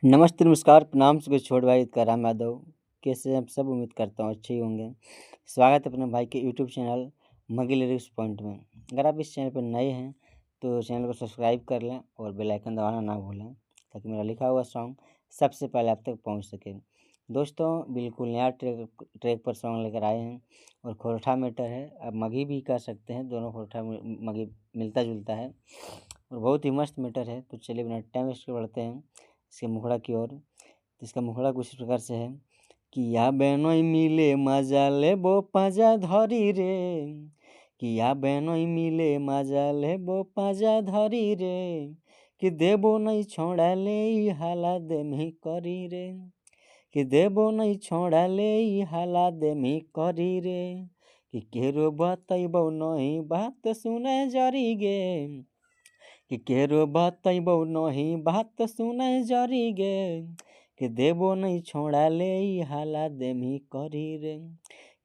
नमस्ते, नमस्कार, प्रणाम सुबह छोटे भाई राम यादव। कैसे हैं आप सब? उम्मीद करता हूँ अच्छे ही होंगे। स्वागत है अपने भाई के यूट्यूब चैनल मगी लिरिक्स पॉइंट में। अगर आप इस चैनल पर नए हैं तो चैनल को सब्सक्राइब कर लें और बेल आइकन दबाना ना भूलें ताकि मेरा लिखा हुआ सॉन्ग सबसे पहले आप तक पहुँच सके। दोस्तों बिल्कुल नया ट्रैक पर सॉन्ग लेकर आए हैं और खोरठा मैटर है। आप मगी भी कह सकते हैं, दोनों खोरठा मगी मिलता जुलता है और बहुत ही मस्त मैटर है। तो चलिए बिना टाइम वेस्ट के बढ़ते हैं इसके मुखड़ा की ओर। तो इसका मुखड़ा कुछ इस प्रकार से है कि या बेनोई मिले मजा लेबो पाजा धरी रे, कि या बेनोई मिले मजा लेबो पाजा धरी रे, कि देबो नहीं छोड़ा ले हाला देमी करी रे, कि देबो नहीं छोड़ा ले हाला देमी करी रे, कि केरो बतैबो नहीं बात सुने जरी गे, कि केरो बतैबो नहीं बात सुनै जरी गे, कि देबो नहीं छोड़ा ले हाला देमी करी रे,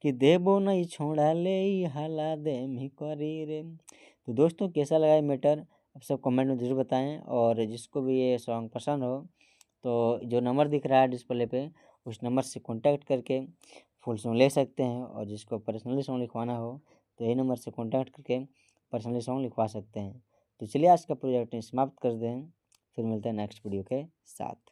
कि देबो नहीं छोड़ा ले हाला देमी करी रे। तो दोस्तों कैसा लगा ये मैटर आप सब कमेंट में ज़रूर बताएं। और जिसको भी ये सॉन्ग पसंद हो तो जो नंबर दिख रहा है डिस्प्ले पे उस नंबर से कॉन्टैक्ट करके फुल सॉन्ग ले सकते हैं। और जिसको पर्सनली सॉन्ग लिखवाना हो तो ये नंबर से कॉन्टैक्ट करके पर्सनली सॉन्ग लिखवा सकते हैं। तो चलिए आज का प्रोजेक्ट समाप्त कर दें, फिर मिलते हैं नेक्स्ट वीडियो के साथ।